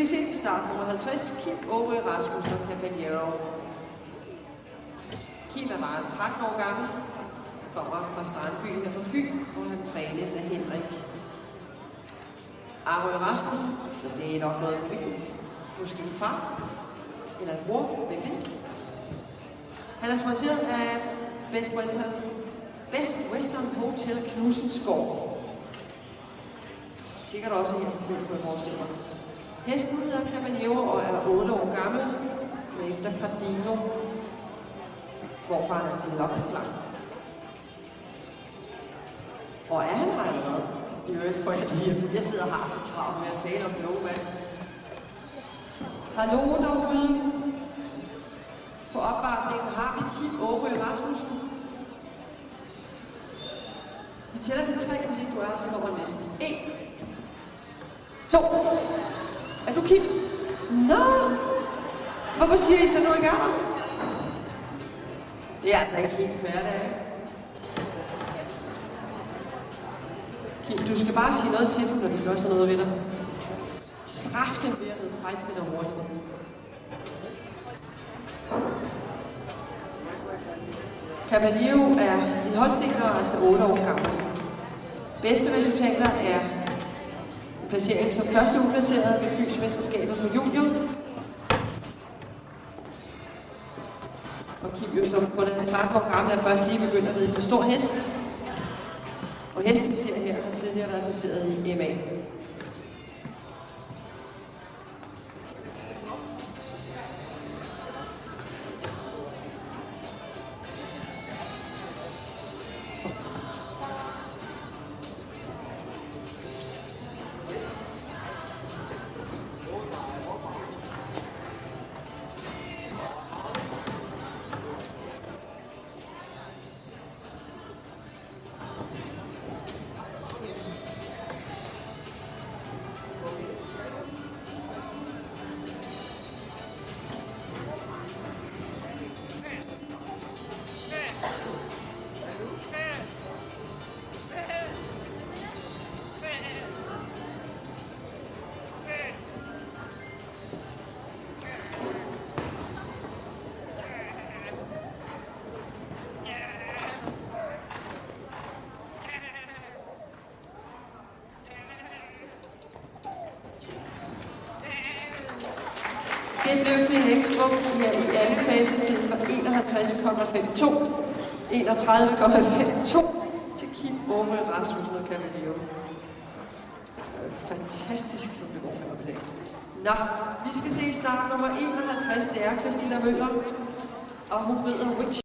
vi se start nummer 50, Kim Aage Rasmussen og Caballero. Kim er bare 13 år gammel, kommer fra Strandby her på Fyn, hvor han trænes af Henrik Aage Rasmussen, så det er nok noget for mig. Måske en far, eller en bror, hvem ved. Han er sponsoreret af Best Western Hotel Knudsensgård. Sikkert også her på Fyn, på jeg forestiller mig. Hesten hedder Caballero og er 8 år gammel, efter Cardino, hvorfra han er blevet opklar. Og er han her allerede? I øvrigt får jeg sige, at jeg sidder og har så travlt med at tale om nogen mand. Hallo derude. På opvarmningen har vi Kim Aage Rasmussen. Vi tæller til 3, hvis ikke du er, så kommer næste. 1, 2. Er du Kim? Nå! Hvorfor siger I så nu ikke er der? Det er altså ikke helt færdigt. Kim, du skal bare sige noget til dem, når de gør sådan noget ved dig. Straf dem ved at hedde fejlfedt og hurtigt. Caballero er en holdstikker, altså 8 år gammel. Bedste resultater er placeringen som første uplaceret ved Fynsmesterskabet for junior. Og Kim jo som kun er 13 år gammel er først lige begyndt at ride på stor hest. Og hesten vi ser her har tidligere været placeret i MA. Det blev til Hækkerup her i anden fase til for 51,52. 31,52 til Kim Aage Rasmussen og Caballero. Fantastisk, som det går med oplæg. Nå, vi skal se start nummer 51. Det er Christina Møller, og hun rider Witch.